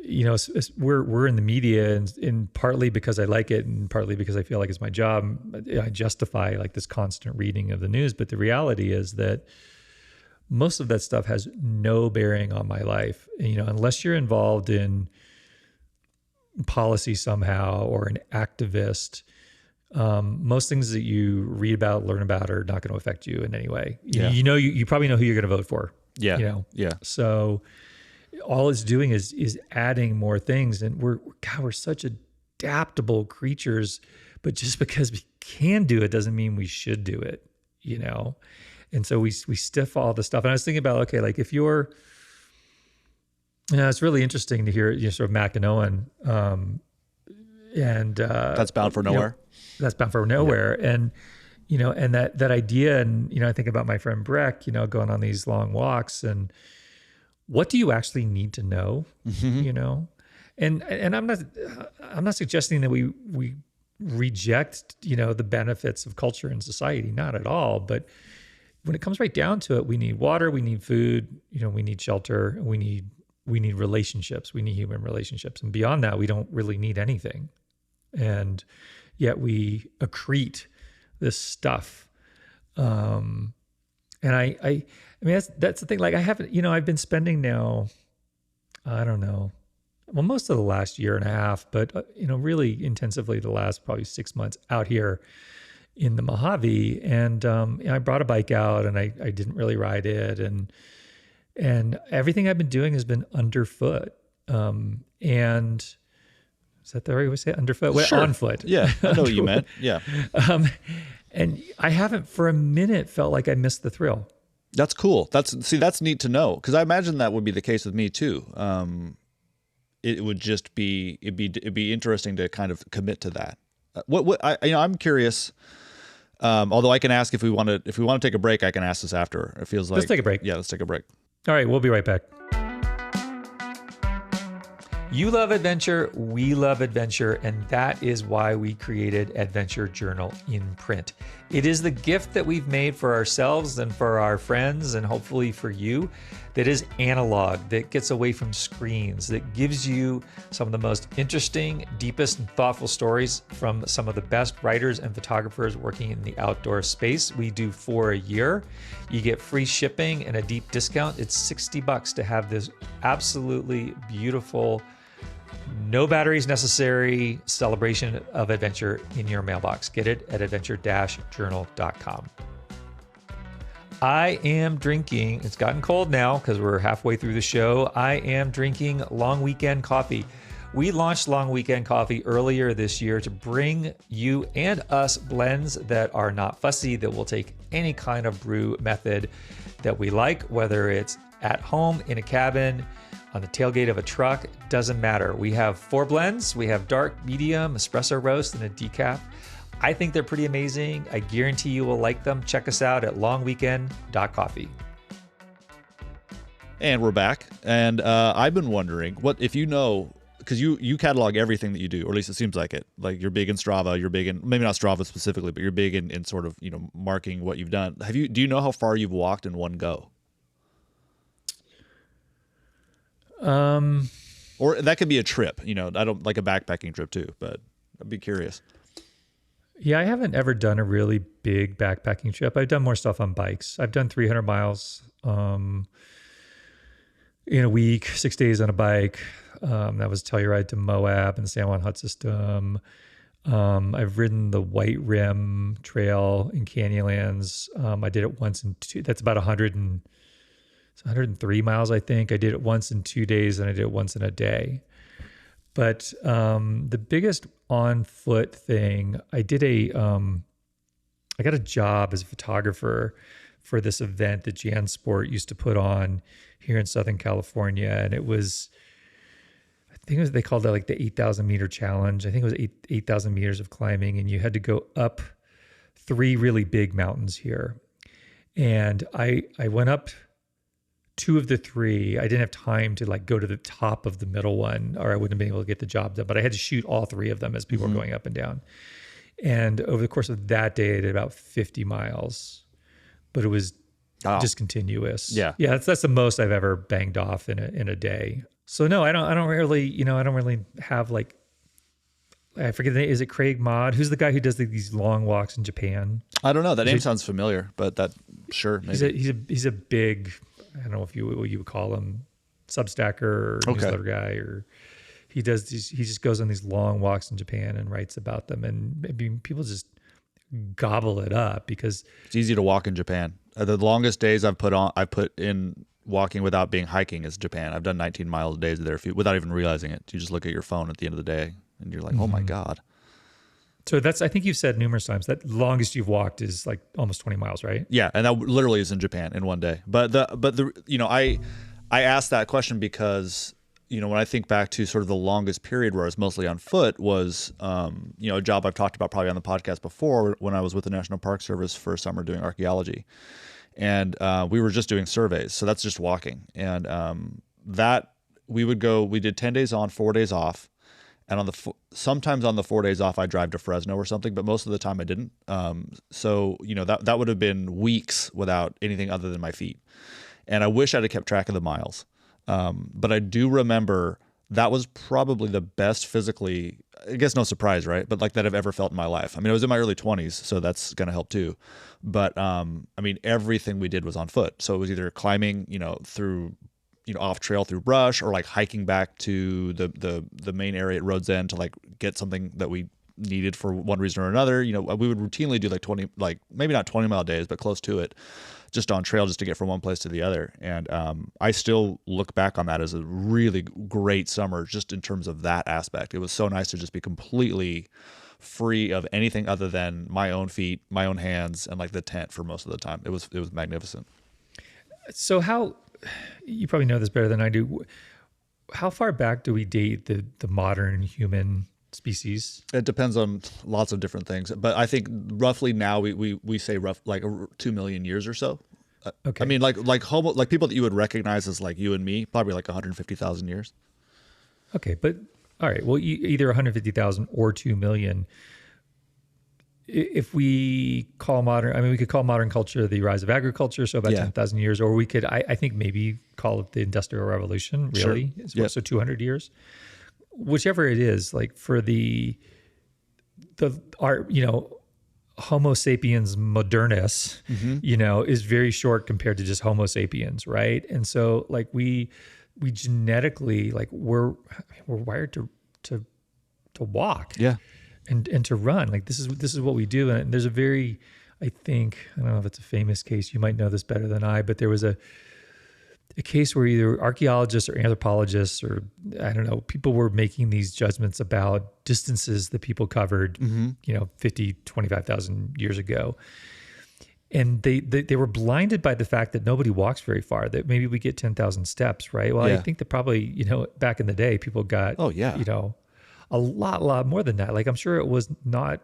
We're in the media, and partly because I like it and partly because I feel like it's my job, I justify like this constant reading of the news. But the reality is that most of that stuff has no bearing on my life. Unless you're involved in policy somehow or an activist, most things that you read about, learn about are not going to affect you in any way. You probably know who you're going to vote for. Yeah. So all it's doing is adding more things. And we're such adaptable creatures, but just because we can do it doesn't mean we should do it, you know? And so we stiff all the stuff. And I was thinking about, okay, like if you're, it's really interesting to hear, sort of Mac and Owen, That's Bound for Nowhere. That's Bound for Nowhere. Yeah. And, and that idea, and, I think about my friend Breck, going on these long walks, and what do you actually need to know, And I'm not suggesting that we reject, the benefits of culture and society, not at all. But when it comes right down to it, we need water, we need food, we need shelter, we need relationships, we need human relationships. And beyond that, we don't really need anything. And yet we accrete this stuff. And I mean, that's the thing. Like I haven't, I've been spending now, I don't know, well, most of the last year and a half, but, really intensively the last probably 6 months out here in the Mojave. And I brought a bike out, and I didn't really ride it. And everything I've been doing has been underfoot. And is that the right way to say it? Underfoot? Well, sure. On foot. Yeah, I know what you meant. Yeah. And I haven't for a minute felt like I missed the thrill. That's cool. That's neat to know, because I imagine that would be the case with me too. It'd be interesting to kind of commit to that. I'm curious. Although I can ask if we want to take a break, I can ask this after. It feels like let's take a break. Yeah, let's take a break. All right, we'll be right back. You love adventure, we love adventure, and that is why we created Adventure Journal in print. It is the gift that we've made for ourselves and for our friends, and hopefully for you, that is analog, that gets away from screens, that gives you some of the most interesting, deepest, and thoughtful stories from some of the best writers and photographers working in the outdoor space. We do 4 a year. You get free shipping and a deep discount. It's $60 to have this absolutely beautiful, no batteries necessary celebration of adventure in your mailbox. Get it at adventure-journal.com. I am drinking, it's gotten cold now because we're halfway through the show. I am drinking Long Weekend coffee. We launched Long Weekend coffee earlier this year to bring you and us blends that are not fussy, that will take any kind of brew method that we like, whether it's at home, in a cabin, on the tailgate of a truck, doesn't matter. We have 4 blends. We have dark, medium, espresso roast, and a decaf. I think they're pretty amazing. I guarantee you will like them. Check us out at longweekend.coffee. And we're back. And I've been wondering, what if because you catalog everything that you do, or at least it seems like it. Like you're big in Strava, you're big in, maybe not Strava specifically, but you're big in sort of, marking what you've done. Do you know how far you've walked in one go? Or that could be a trip, I don't like a backpacking trip too, but I'd be curious. Yeah, I haven't ever done a really big backpacking trip. I've done more stuff on bikes. I've done 300 miles in a week, 6 days on a bike. That was Telluride to Moab and the San Juan Hut System. I've ridden the White Rim Trail in Canyonlands. I did it once in that's about 103 miles, I think. I did it once in 2 days, and I did it once in a day. But the biggest on foot thing, I got a job as a photographer for this event that JanSport used to put on here in Southern California. And it was, they called it like the 8,000 meter challenge. I think it was 8,000 meters of climbing, and you had to go up 3 really big mountains here. And I went up 2 of the 3. I didn't have time to go to the top of the middle one, or I wouldn't have been able to get the job done, but I had to shoot all 3 of them as people were going up and down. And over the course of that day, I did about 50 miles, but it was just continuous. Yeah. That's the most I've ever banged off in a day. So no, I don't really have I forget the name. Is it Craig Maude? Who's the guy who does these long walks in Japan? I don't know. That name sounds familiar, but sure. Maybe. He's a big, I don't know what you would call him, Substacker or newsletter guy, or he just goes on these long walks in Japan and writes about them. And maybe people just gobble it up because it's easy to walk in Japan. The longest days I've put in walking without being hiking is Japan. I've done 19 miles a day there without even realizing it. You just look at your phone at the end of the day and you're like, oh my God. So I think you've said numerous times that longest you've walked is like almost 20 miles, right? Yeah, and that literally is in Japan in one day. But I asked that question because when I think back to sort of the longest period where I was mostly on foot was a job I've talked about probably on the podcast before when I was with the National Park Service for a summer doing archaeology, and we were just doing surveys. So that's just walking, and that we did 10 days on, 4 days off. And sometimes on the 4 days off, I drive to Fresno or something, but most of the time I didn't. So that would have been weeks without anything other than my feet. And I wish I'd have kept track of the miles. But I do remember that was probably the best physically, I guess no surprise, right? But like that I've ever felt in my life. I mean, I was in my early 20s, so that's going to help too. But everything we did was on foot. So it was either climbing, through off trail through brush, or like hiking back to the main area at Road's End to like get something that we needed for one reason or another. We would routinely do like 20, like maybe not 20-mile days, but close to it, just on trail, just to get from one place to the other. And I still look back on that as a really great summer, just in terms of that aspect. It was so nice to just be completely free of anything other than my own feet, my own hands, and like the tent for most of the time. It was magnificent. So you probably know this better than I do. How far back do we date the modern human species? It depends on lots of different things, but I think roughly now we say like 2 million years or so. Okay. I mean, like people that you would recognize as like you and me, probably like 150,000 years. Okay, but all right. Well, either 150,000 or 2 million. If we call we could call modern culture the rise of agriculture, so about 10,000 years, or we could, I think maybe call it the Industrial Revolution, really. Sure. Yep. So 200 years. Whichever it is, like for our, Homo sapiens modernus, is very short compared to just Homo sapiens, right? And so like we genetically, like we're wired to walk. Yeah. And to run. Like this is what we do. And there's I don't know if it's a famous case, you might know this better than I, but there was a case where either archaeologists or anthropologists, or I don't know, people were making these judgments about distances that people covered, 50, 25,000 years ago. And they were blinded by the fact that nobody walks very far, that maybe we get 10,000 steps, right? Well, I think that probably, back in the day, people got, a lot more than that. Like I'm sure it was not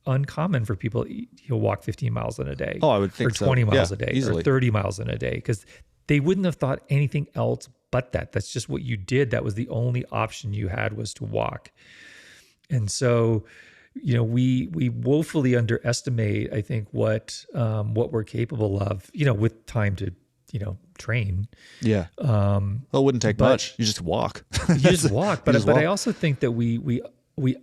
uncommon for people to walk 15 miles in a day. Oh, I would think so. Or 20 miles a day, easily. or 30 miles in a day, because they wouldn't have thought anything else but that. That's just what you did. That was the only option you had, was to walk. And so, we woefully underestimate, I think, what we're capable of, with time to, train. Yeah. Well, it wouldn't take much. You just walk. You just walk. But I also think that we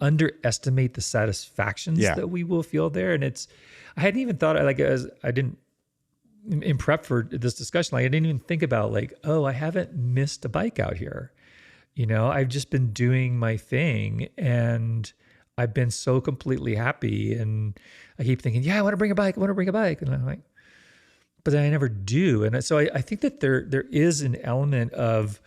underestimate the satisfactions that we will feel there. And I hadn't even thought, in prep for this discussion, like I didn't even think about like, oh, I haven't missed a bike out here. I've just been doing my thing and I've been so completely happy. And I keep thinking, I want to bring a bike. And I'm like, but then I never do. And so I think that there is an element of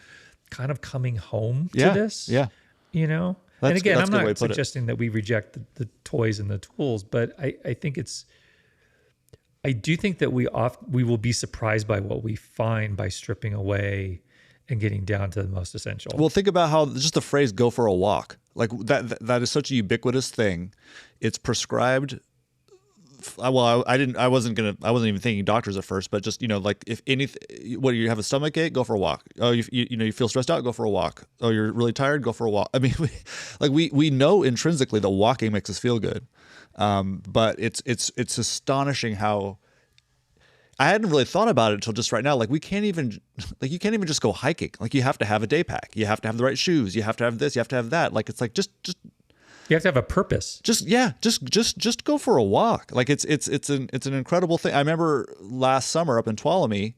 kind of coming home to this. Yeah. And again, I'm not suggesting that we reject the toys and the tools, but I think I do think that we will be surprised by what we find by stripping away and getting down to the most essential. Well, think about how just the phrase "go for a walk," like that is such a ubiquitous thing. It's prescribed. Well, I wasn't even thinking doctors at first, but just, like if anything, you have a stomach ache, go for a walk. Oh, you feel stressed out, go for a walk. Oh, you're really tired, go for a walk. I mean, we know intrinsically that walking makes us feel good. But it's astonishing how I hadn't really thought about it until just right now. Like you can't even just go hiking. Like you have to have a day pack. You have to have the right shoes. You have to have this, you have to have that. Like, it's like, just you have to have a purpose. Just go for a walk. Like it's an incredible thing. I remember last summer up in Tuolumne,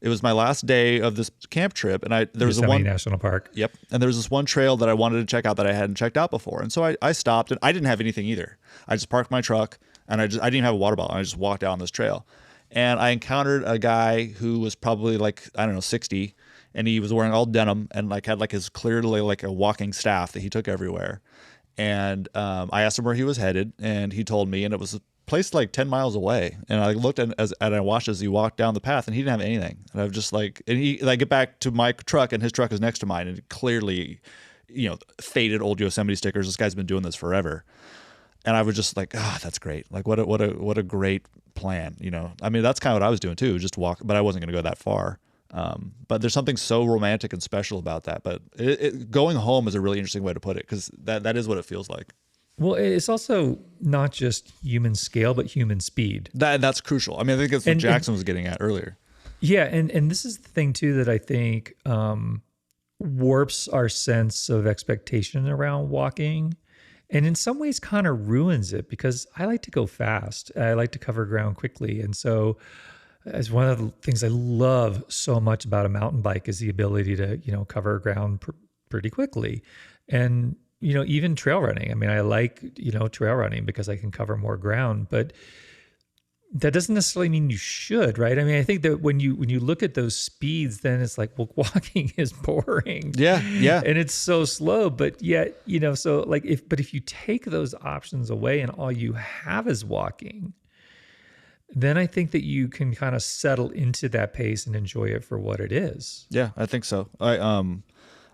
it was my last day of this camp trip, and there was Yosemite National Park. Yep, and there was this one trail that I wanted to check out that I hadn't checked out before, and so I stopped, and I didn't have anything either. I just parked my truck, and I didn't even have a water bottle. I just walked down this trail, And I encountered a guy who was probably like, I don't know, 60, and he was wearing all denim and like had like his clearly like a walking staff that he took everywhere. And I asked him where he was headed, and he told me, and it was a place like 10 miles away. And I looked and I watched as he walked down the path, and he didn't have anything. And I was just like, and I get back to my truck, and his truck is next to mine, and clearly, faded old Yosemite stickers. This guy's been doing this forever. And I was just like, that's great. Like what a great plan. I mean, that's kind of what I was doing too, just walk, but I wasn't going to go that far. But there's something so romantic and special about that. But going home is a really interesting way to put it, because that is what it feels like. Well, it's also not just human scale, but human speed. That's crucial. I mean, I think that's what Jackson was getting at earlier. Yeah, and this is the thing too that I think warps our sense of expectation around walking. And in some ways kind of ruins it, because I like to go fast. I like to cover ground quickly. And so as one of the things I love so much about a mountain bike is the ability to, cover ground pretty quickly. And, even trail running. I mean, I like, trail running because I can cover more ground, but that doesn't necessarily mean you should, right? I mean, I think that when you look at those speeds, then it's like, well, walking is boring. Yeah. And it's so slow, but yet, so like if you take those options away and all you have is walking, then I think that you can kind of settle into that pace and enjoy it for what it is. Yeah, I think so.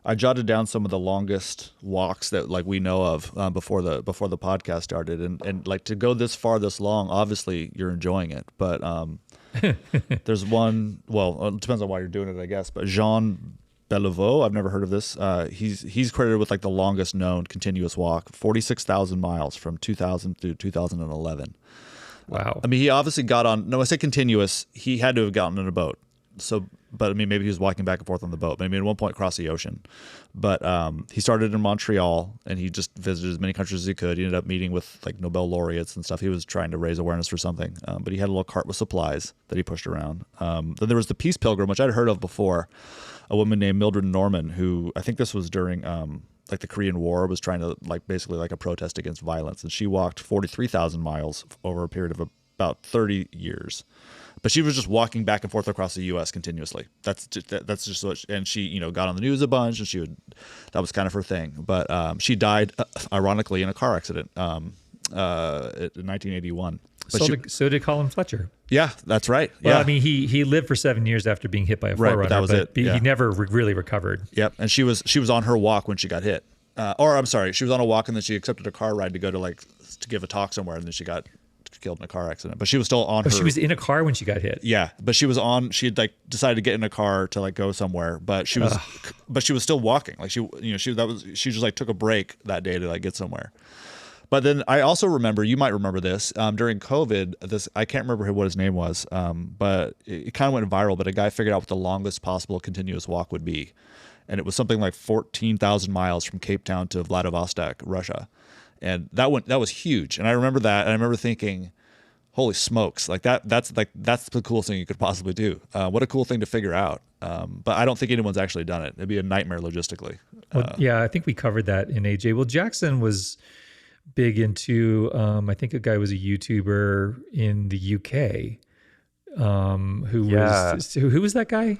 I jotted down some of the longest walks that like we know of before the podcast started, and like to go this far, this long, obviously you're enjoying it. But there's one. Well, it depends on why you're doing it, I guess. But Jean Beliveau, I've never heard of this. He's credited with like the longest known continuous walk, 46,000 miles from 2000 through 2011. Wow. I mean, he obviously got on. No, I say continuous. He had to have gotten in a boat. So, but I mean, maybe he was walking back and forth on the boat. But I mean, at one point, across the ocean. But he started in Montreal, and he just visited as many countries as he could. He ended up meeting with like Nobel laureates and stuff. He was trying to raise awareness for something. But he had a little cart with supplies that he pushed around. Then there was the Peace Pilgrim, which I'd heard of before. A woman named Mildred Norman, who I think this was during like the Korean War, was trying to like basically like a protest against violence, and she walked 43,000 miles over a period of about 30 years. But she was just walking back and forth across the U.S. continuously. That's just what. And she, got on the news a bunch, and that was kind of her thing. But she died, ironically, in a car accident in 1981. But so did Colin Fletcher. Yeah, that's right. Well, yeah. I mean, he lived for 7 years after being hit by a Right, forerunner, but that was it. Yeah. He never really recovered. Yep. And she was on her walk when she got hit. Or I'm sorry, she was on a walk, and then she accepted a car ride to go to give a talk somewhere, and then she got killed in a car accident. But she was still on her. She was in a car when she got hit. Yeah, but she had like decided to get in a car to like go somewhere, but she was still walking. Like she just like took a break that day to like get somewhere. But then I also remember, you might remember this, during COVID, I can't remember what his name was, but it kind of went viral, but a guy figured out what the longest possible continuous walk would be. And it was something like 14,000 miles from Cape Town to Vladivostok, Russia. And that was huge. And I remember that, and I remember thinking, holy smokes, like that's the coolest thing you could possibly do. What a cool thing to figure out. But I don't think anyone's actually done it. It'd be a nightmare logistically. Well, yeah, I think we covered that in AJ. Well, Jackson was big into, I think a guy was a YouTuber in the UK who was that guy?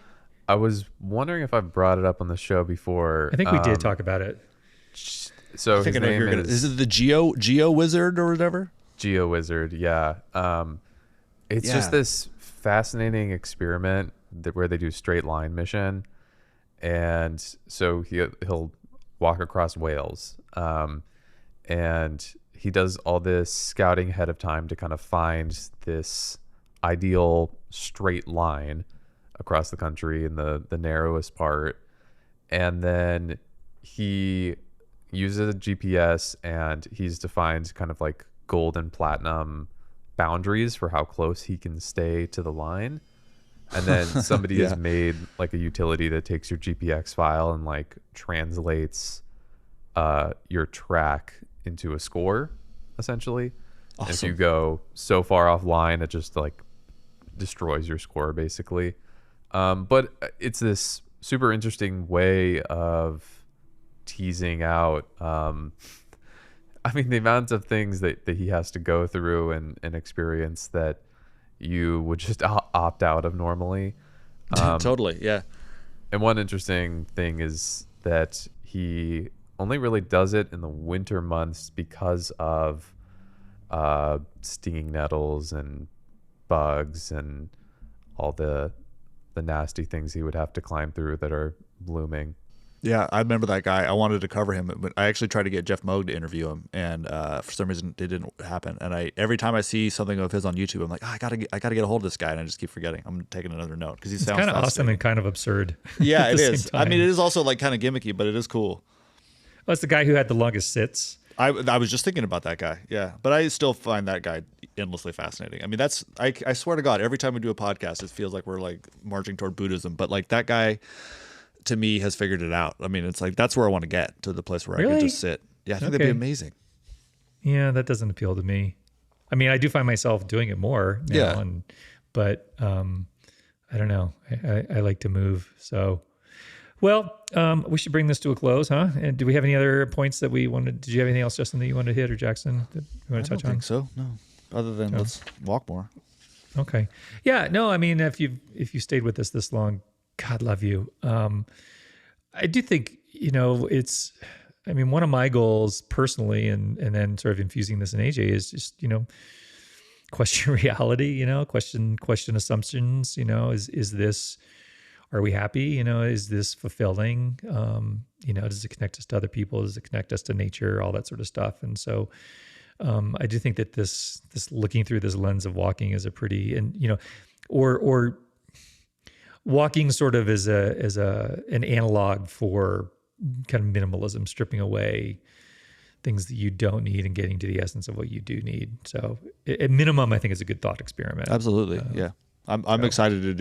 I was wondering if I brought it up on the show before. I think we did talk about it. So I think his name is it the Geo Wizard or whatever? Geo Wizard, yeah. It's just this fascinating experiment where they do straight line mission, and so he'll walk across Wales, and he does all this scouting ahead of time to kind of find this ideal straight line across the country in the narrowest part, and then he uses a GPS, and he's defined kind of like gold and platinum boundaries for how close he can stay to the line. And then somebody has made like a utility that takes your GPX file and like translates your track into a score, essentially. Awesome. If you go so far offline, it just like destroys your score basically. But it's this super interesting way of teasing out I mean, the amount of things that he has to go through and experience that you would just opt out of normally. Totally, yeah. And one interesting thing is that he only really does it in the winter months because of stinging nettles and bugs and all the nasty things he would have to climb through that are blooming. Yeah, I remember that guy. I wanted to cover him, but I actually tried to get Jeff Moog to interview him, and for some reason it didn't happen. And every time I see something of his on YouTube, I'm like, I gotta get a hold of this guy, and I just keep forgetting. I'm taking another note because he sounds kind of awesome and kind of absurd. Yeah, at it the is. same I mean, time. it is also like kind of gimmicky, but it is cool. Well, it's the guy who had the longest sits. I was just thinking about that guy. Yeah, but I still find that guy endlessly fascinating. I mean, I swear to God, every time we do a podcast, it feels like we're like marching toward Buddhism. But like that guy, to me, has figured it out. I mean, it's like that's where I want to get, to the place where I Really? can just sit. Yeah, I think that'd be amazing. Yeah, that doesn't appeal to me. I mean, I do find myself doing it more now, Yeah. but I don't know. I like to move. So, well, we should bring this to a close, huh? And do we have any other points that we wanted? Did you have anything else, Justin, that you wanted to hit, or Jackson, that you want to I touch don't on? think so. No, other than let's walk more. Okay. Yeah. No. I mean, if you stayed with us this long, God love you. I do think it's. I mean, one of my goals personally, and then sort of infusing this in AJ is just question reality. Question assumptions. Is this? Are we happy? Is this fulfilling? Does it connect us to other people? Does it connect us to nature? All that sort of stuff. And so, I do think that this looking through this lens of walking is a pretty, or walking sort of as an analog for kind of minimalism, stripping away things that you don't need and getting to the essence of what you do need. So at minimum, I think it's a good thought experiment. Absolutely, yeah. I'm excited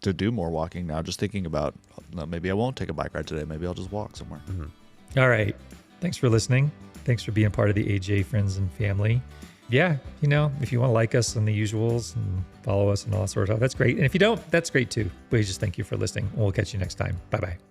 to do more walking now. Just thinking about maybe I won't take a bike ride today. Maybe I'll just walk somewhere. Mm-hmm. All right. Thanks for listening. Thanks for being part of the AJ friends and family. Yeah, if you want to like us on the usuals and follow us and all that sort of stuff, that's great. And if you don't, that's great too. We just thank you for listening. We'll catch you next time. Bye-bye.